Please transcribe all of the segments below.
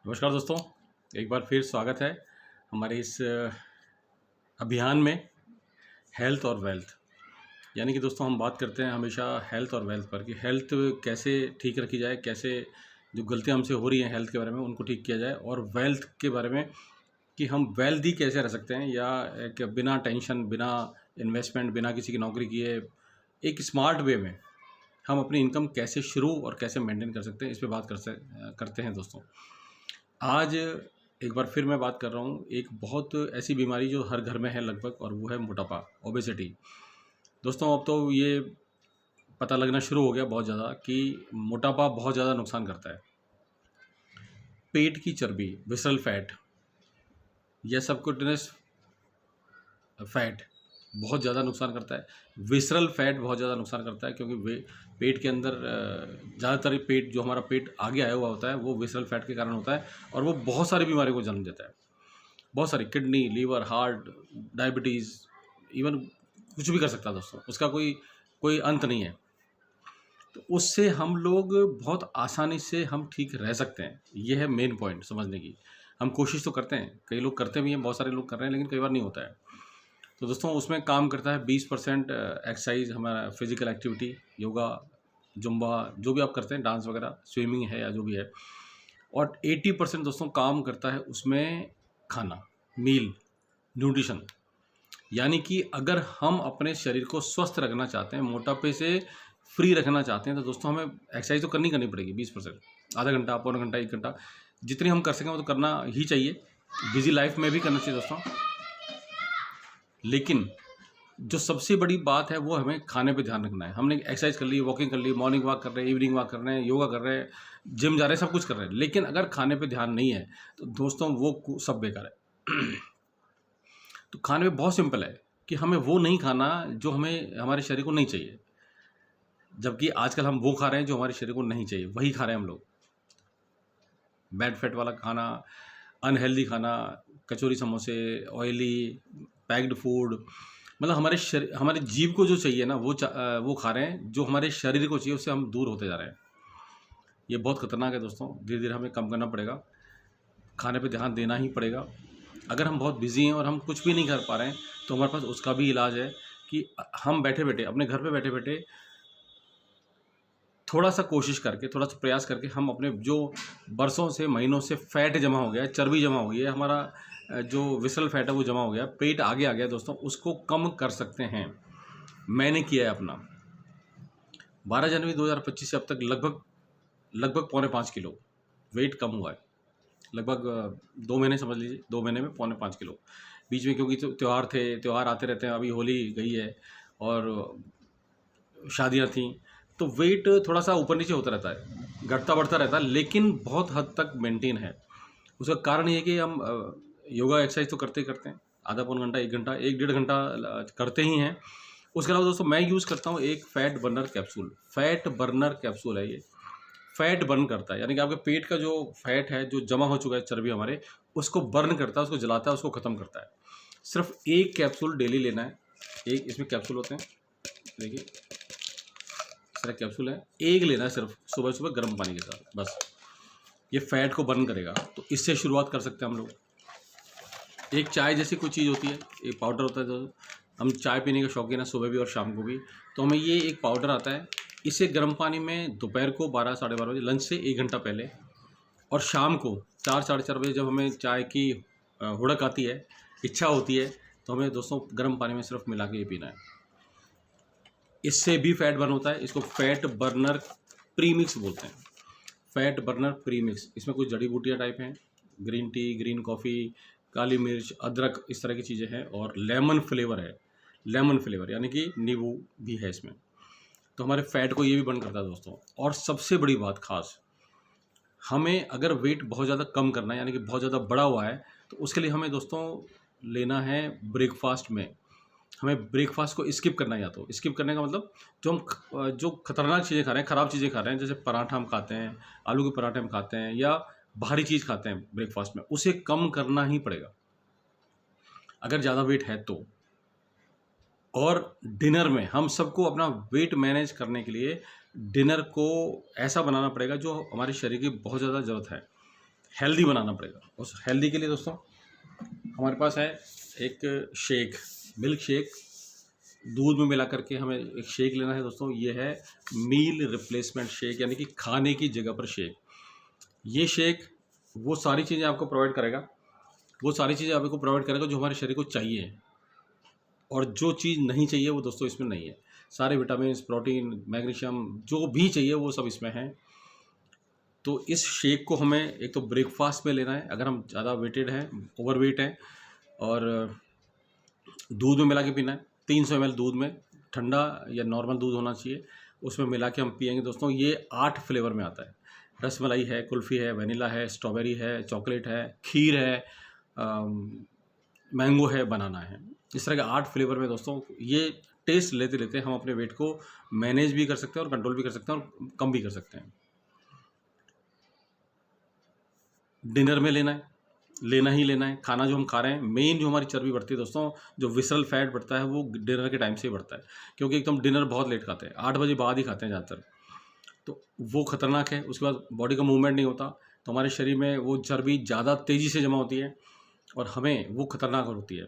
नमस्कार दोस्तों, एक बार फिर स्वागत है हमारे इस अभियान में हेल्थ और वेल्थ। यानी कि दोस्तों हम बात करते हैं हमेशा हेल्थ और वेल्थ पर कि हेल्थ कैसे ठीक रखी जाए, कैसे जो गलतियां हमसे हो रही हैं हेल्थ के बारे में उनको ठीक किया जाए, और वेल्थ के बारे में कि हम वेल्दी कैसे रह सकते हैं या एक बिना टेंशन, बिना इन्वेस्टमेंट, बिना किसी की नौकरी किए एक स्मार्ट वे में हम अपनी इनकम कैसे शुरू और कैसे मेंटेन कर सकते हैं, इस पे बात करते हैं दोस्तों। आज एक बार फिर मैं बात कर रहा हूँ एक बहुत ऐसी बीमारी जो हर घर में है लगभग, और वो है मोटापा, ओबेसिटी। दोस्तों अब तो ये पता लगना शुरू हो गया बहुत ज़्यादा कि मोटापा बहुत ज़्यादा नुकसान करता है। पेट की चर्बी, विसरल फैट या सबक्यूटेनियस फैट बहुत ज़्यादा नुकसान करता है। विसरल फैट बहुत ज़्यादा नुकसान करता है क्योंकि वे पेट के अंदर ज़्यादातर पेट जो हमारा पेट आगे आया हुआ होता है वो विसरल फैट के कारण होता है, और वो बहुत सारी बीमारियों को जन्म देता है। बहुत सारी, kidney, liver, heart, diabetes, even कुछ भी कर सकता है दोस्तों, उसका कोई कोई अंत नहीं है। तो उससे हम लोग बहुत आसानी से हम ठीक रह सकते हैं। ये है मेन पॉइंट समझने की। हम कोशिश तो करते हैं, कई लोग करते भी हैं, बहुत सारे लोग कर रहे हैं, लेकिन कई बार नहीं होता है। तो दोस्तों उसमें काम करता है 20% एक्सरसाइज, हमारा फिजिकल एक्टिविटी, योगा, जुम्बा, जो भी आप करते हैं, डांस वगैरह, स्विमिंग है या जो भी है। और 80% दोस्तों काम करता है उसमें खाना, मील, न्यूट्रिशन। यानी कि अगर हम अपने शरीर को स्वस्थ रखना चाहते हैं, मोटापे से फ्री रखना चाहते हैं, तो दोस्तों हमें एक्सरसाइज तो करनी पड़ेगी 20%। आधा घंटा, पौना घंटा, 1 घंटा, जितनी हम कर सकें वो तो करना ही चाहिए। बिजी लाइफ में भी करना चाहिए दोस्तों। लेकिन जो सबसे बड़ी बात है वो हमें खाने पे ध्यान रखना है। हमने एक्सरसाइज कर ली, वॉकिंग कर ली, मॉर्निंग वॉक कर रहे हैं, इवनिंग वॉक कर रहे हैं, योगा कर रहे हैं, जिम जा रहे हैं, सब कुछ कर रहे हैं, लेकिन अगर खाने पे ध्यान नहीं है तो दोस्तों वो सब बेकार है। तो खाने में बहुत सिंपल है कि हमें वो नहीं खाना जो हमें हमारे शरीर को नहीं चाहिए, जबकि आजकल हम वो खा रहे हैं जो हमारे शरीर को नहीं चाहिए, वही खा रहे हैं हम लोग। बैड फैट वाला खाना, अनहेल्दी खाना, कचौरी, समोसे, ऑयली, पैक्ड फूड, मतलब हमारे जीव को जो चाहिए ना वो खा रहे हैं, जो हमारे शरीर को चाहिए उससे हम दूर होते जा रहे हैं। ये बहुत खतरनाक है दोस्तों। धीरे धीरे हमें कम करना पड़ेगा, खाने पे ध्यान देना ही पड़ेगा। अगर हम बहुत बिजी हैं और हम कुछ भी नहीं कर पा रहे हैं तो हमारे पास उसका भी इलाज है कि हम बैठे बैठे, अपने घर पे बैठे बैठे, थोड़ा सा कोशिश करके, थोड़ा सा प्रयास करके, हम अपने जो बरसों से, महीनों से फैट जमा हो गया है, चर्बी जमा हो गई है, हमारा जो विसरल फैट है वो जमा हो गया, पेट आगे आ गया दोस्तों, उसको कम कर सकते हैं। मैंने किया है अपना। 12 जनवरी 2025 से अब तक लगभग लगभग 4.5 किलो वेट कम हुआ है। लगभग 2 महीने समझ लीजिए, 2 महीने में 4.5 किलो। बीच में क्योंकि त्यौहार थे, त्यौहार आते रहते हैं, अभी होली गई है और शादियाँ थीं, तो वेट थोड़ा सा ऊपर नीचे होता रहता है, घटता बढ़ता रहता है, लेकिन बहुत हद तक मेंटेन है। उसका कारण ये है कि हम योगा, एक्सरसाइज तो करते ही करते हैं, आधा पौन घंटा, 1 घंटा, 1 डेढ़ घंटा करते ही हैं। उसके अलावा दोस्तों मैं यूज़ करता हूँ एक fat burner capsule. Fat burner capsule है ये। फैट बर्न करता है, यानी कि आपके पेट का जो फैट है, जो जमा हो चुका है चर्बी हमारे, उसको बर्न करता है, उसको जलाता है, उसको ख़त्म करता है। सिर्फ एक कैप्सूल डेली लेना है। एक इसमें कैप्सूल होते हैं, देखिए इस तरह कैप्सूल है, एक लेना है सिर्फ, सुबह सुबह गर्म पानी के साथ, बस। ये फैट को बर्न करेगा, तो इससे शुरुआत कर सकते हैं हम लोग। एक चाय जैसी कोई चीज़ होती है, एक पाउडर होता है, तो हम चाय पीने के शौकीन हैं, सुबह भी और शाम को भी, तो हमें ये एक पाउडर आता है, इसे गर्म पानी में दोपहर को 12 साढ़े 12 बजे, लंच से 1 घंटा पहले, और शाम को 4 साढ़े 4 बजे जब हमें चाय की हुड़क आती है, इच्छा होती है, तो हमें दोस्तों गर्म पानी में सिर्फ मिला के ये पीना है। इससे भी फैट बर्न होता है। इसको फैट बर्नर प्रीमिक्स बोलते हैं। फैट बर्नर प्रीमिक्स, इसमें कुछ जड़ी बूटियाँ टाइप हैं, ग्रीन टी, ग्रीन कॉफ़ी, काली मिर्च, अदरक, इस तरह की चीज़ें हैं, और लेमन फ्लेवर है। लेमन फ्लेवर यानी कि नींबू भी है इसमें, तो हमारे फैट को ये भी बर्न करता है दोस्तों। और सबसे बड़ी बात खास, हमें अगर वेट बहुत ज़्यादा कम करना है, यानी कि बहुत ज़्यादा बढ़ा हुआ है, तो उसके लिए हमें दोस्तों लेना है ब्रेकफास्ट में, हमें ब्रेकफास्ट को स्किप करना है। या तो स्किप करने का मतलब जो खतरनाक चीज़ें खा रहे हैं, ख़राब चीज़ें खा रहे हैं, जैसे पराठा हम खाते हैं, आलू के पराठे हम खाते हैं, या भारी चीज़ खाते हैं ब्रेकफास्ट में, उसे कम करना ही पड़ेगा अगर ज़्यादा वेट है तो। और डिनर में हम सबको अपना वेट मैनेज करने के लिए डिनर को ऐसा बनाना पड़ेगा जो हमारे शरीर की बहुत ज़्यादा ज़रूरत है। हेल्दी बनाना पड़ेगा। उस हेल्दी के लिए दोस्तों हमारे पास है एक शेक, मिल्क शेक, दूध में मिला करके हमें एक शेक लेना है दोस्तों। ये है मील रिप्लेसमेंट शेक, यानी कि खाने की जगह पर शेक। ये शेक वो सारी चीज़ें आपको प्रोवाइड करेगा, वो सारी चीज़ें आपको प्रोवाइड करेगा जो हमारे शरीर को चाहिए, और जो चीज़ नहीं चाहिए वो दोस्तों इसमें नहीं है। सारे विटामिन, प्रोटीन, मैग्नीशियम जो भी चाहिए वो सब इसमें है। तो इस शेक को हमें एक तो ब्रेकफास्ट में लेना है अगर हम ज़्यादा वेटेड हैं, ओवरवेट हैं, और दूध में मिला के पीना है। 300 ml दूध में, ठंडा या नॉर्मल दूध होना चाहिए, उसमें मिला के हम पिएंगे दोस्तों। ये 8 फ्लेवर में आता है। रसमलाई है, कुल्फ़ी है, वनीला है, स्ट्रॉबेरी है, चॉकलेट है, खीर है, मैंगो है, बनाना है। इस तरह के 8 फ्लेवर में दोस्तों ये टेस्ट लेते लेते हम अपने वेट को मैनेज भी कर सकते हैं और कंट्रोल भी कर सकते हैं और कम भी कर सकते हैं। डिनर में लेना है, लेना ही लेना है। खाना जो हम खा रहे हैं, मेन जो हमारी चर्बी बढ़ती है दोस्तों, जो विसरल फैट बढ़ता है वो डिनर के टाइम से ही बढ़ता है, क्योंकि एकदम डिनर बहुत लेट खाते हैं, 8 बजे बाद ही खाते हैं ज़्यादातर। तो वो खतरनाक है। उसके बाद बॉडी का मूवमेंट नहीं होता, तो हमारे शरीर में वो चर्बी ज़्यादा तेज़ी से जमा होती है और हमें वो खतरनाक होती है।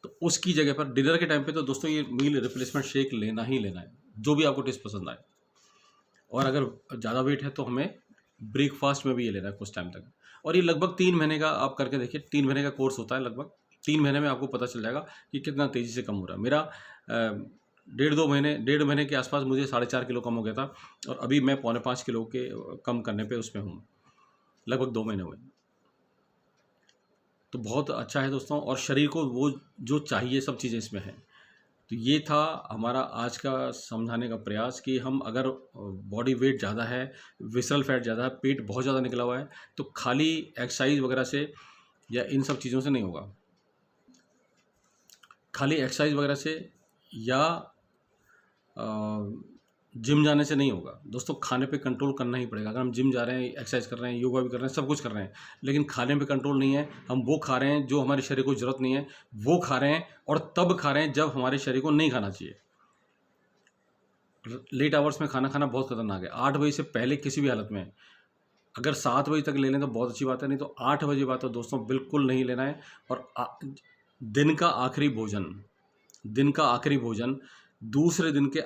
तो उसकी जगह पर डिनर के टाइम पे तो दोस्तों ये मील रिप्लेसमेंट शेक लेना ही लेना है, जो भी आपको टेस्ट पसंद आए। और अगर ज़्यादा वेट है तो हमें ब्रेकफास्ट में भी ये लेना है कुछ टाइम तक। और ये लगभग 3 महीने का आप करके देखिए, 3 महीने का कोर्स होता है। लगभग 3 महीने में आपको पता चल जाएगा कि कितना तेज़ी से कम हो रहा है। मेरा 1.5 महीने के आसपास मुझे 4.5 किलो कम हो गया था, और अभी मैं 4.25 किलो के कम करने पे उसमें हूँ, लगभग 2 महीने हुए। तो बहुत अच्छा है दोस्तों, और शरीर को वो जो चाहिए सब चीज़ें इसमें हैं। तो ये था हमारा आज का समझाने का प्रयास कि हम अगर बॉडी वेट ज़्यादा है, विसरल फैट ज़्यादा है, पेट बहुत ज़्यादा निकला हुआ है, तो खाली एक्सरसाइज वगैरह से या इन सब चीज़ों से नहीं होगा। खाली एक्सरसाइज वगैरह से या जिम जाने से नहीं होगा दोस्तों। खाने पे कंट्रोल करना ही पड़ेगा। अगर हम जिम जा रहे हैं, एक्सरसाइज कर रहे हैं, योगा भी कर रहे हैं, सब कुछ कर रहे हैं, लेकिन खाने पे कंट्रोल नहीं है, हम वो खा रहे हैं जो हमारे शरीर को ज़रूरत नहीं है, वो खा रहे हैं, और तब खा रहे हैं जब हमारे शरीर को नहीं खाना चाहिए। लेट आवर्स में खाना खाना बहुत खतरनाक है। 8 बजे से पहले किसी भी हालत में, अगर 7 बजे तक ले लें तो बहुत अच्छी बात है, नहीं तो 8 बजे बाद तो दोस्तों बिल्कुल नहीं लेना है। और दिन का आखिरी भोजन, दिन का आखिरी भोजन दूसरे दिन के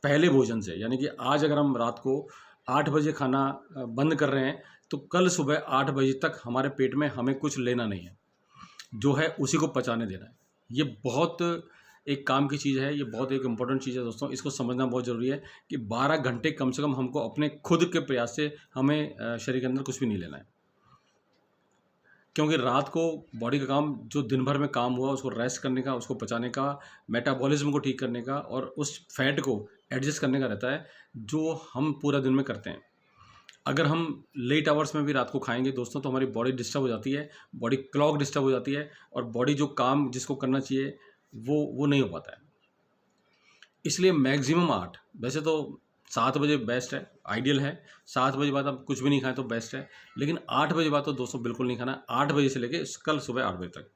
पहले भोजन से, यानी कि आज अगर हम रात को 8 बजे खाना बंद कर रहे हैं, तो कल सुबह 8 बजे तक हमारे पेट में हमें कुछ लेना नहीं है, जो है उसी को पचाने देना है। ये बहुत एक काम की चीज़ है, ये बहुत एक इम्पॉर्टेंट चीज़ है दोस्तों। इसको समझना बहुत ज़रूरी है कि 12 घंटे कम से कम हमको अपने खुद के प्रयास से हमें शरीर के अंदर कुछ भी नहीं लेना है, क्योंकि रात को बॉडी का काम जो दिन भर में काम हुआ उसको रेस्ट करने का, उसको पचाने का, मेटाबॉलिज्म को ठीक करने का, और उस फैट को एडजस्ट करने का रहता है, जो हम पूरा दिन में करते हैं। अगर हम लेट आवर्स में भी रात को खाएंगे दोस्तों, तो हमारी बॉडी डिस्टर्ब हो जाती है, बॉडी क्लॉक डिस्टर्ब हो जाती है, और बॉडी जो काम जिसको करना चाहिए वो नहीं हो पाता है। इसलिए मैक्सिमम 8, वैसे तो 7 बजे बेस्ट है, आइडियल है। 7 बजे बाद आप कुछ भी नहीं खाएं तो बेस्ट है, लेकिन 8 बजे बाद तो दोस्तों बिल्कुल नहीं खाना। 8 बजे से लेके कल सुबह 8 बजे तक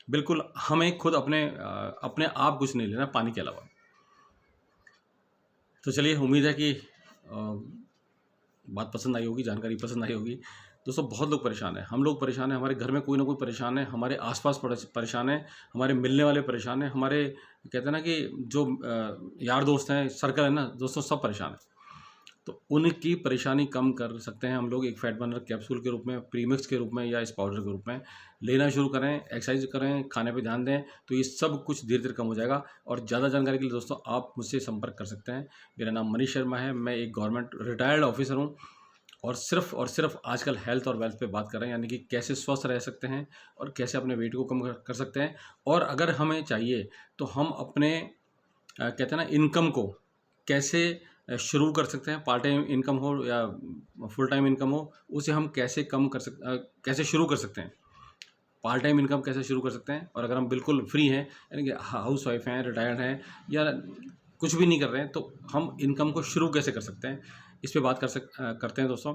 बिल्कुल हमें खुद अपने आप कुछ नहीं लेना पानी के अलावा। तो चलिए, उम्मीद है कि बात पसंद आई होगी, जानकारी पसंद आई होगी। दोस्तों बहुत लोग परेशान हैं, हम लोग परेशान हैं, हमारे घर में कोई ना कोई परेशान है, हमारे आसपास परेशान है, हमारे मिलने वाले परेशान हैं, हमारे कहते हैं ना कि जो यार दोस्त हैं, सर्कल है ना दोस्तों, सब परेशान हैं। तो उनकी परेशानी कम कर सकते हैं हम लोग एक फैट बर्नर कैप्सूल के रूप में, प्रीमिक्स के रूप में, या इस पाउडर के रूप में लेना शुरू करें। एक्सरसाइज करें, खाने पे ध्यान दें, तो ये सब कुछ धीरे धीरे कम हो जाएगा। और ज़्यादा जानकारी के लिए दोस्तों आप मुझसे संपर्क कर सकते हैं। मेरा नाम मनीष शर्मा है, मैं एक गवर्नमेंट रिटायर्ड ऑफिसर हूँ, और सिर्फ आजकल हेल्थ और वेल्थ पे बात कर रहे हैं, यानी कि कैसे स्वस्थ रह सकते हैं और कैसे अपने वेट को कम कर सकते हैं। और अगर हमें चाहिए तो हम अपने कहते हैं ना इनकम को कैसे शुरू कर सकते हैं, पार्ट टाइम इनकम हो या फुल टाइम इनकम हो, उसे हम कैसे कैसे शुरू कर सकते हैं, पार्ट टाइम इनकम कैसे शुरू कर सकते हैं। और अगर हम बिल्कुल फ्री हैं, यानी कि हाउस वाइफ हैं, रिटायर्ड हैं, या कुछ भी नहीं कर रहे हैं, तो हम इनकम को शुरू कैसे कर सकते हैं, इस पे बात करते हैं दोस्तों।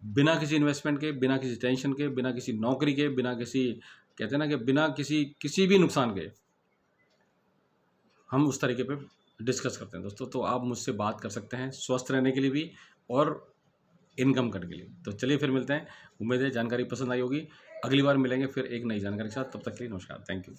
बिना किसी इन्वेस्टमेंट के, बिना किसी टेंशन के, बिना किसी नौकरी के, बिना किसी कहते हैं ना कि बिना किसी भी नुकसान के हम उस तरीके पे डिस्कस करते हैं दोस्तों। तो आप मुझसे बात कर सकते हैं स्वस्थ रहने के लिए भी, और इनकम कट के लिए। तो चलिए फिर मिलते हैं, उम्मीद है जानकारी पसंद आई होगी। अगली बार मिलेंगे फिर एक नई जानकारी के साथ, तब तक के लिए नमस्कार, थैंक यू।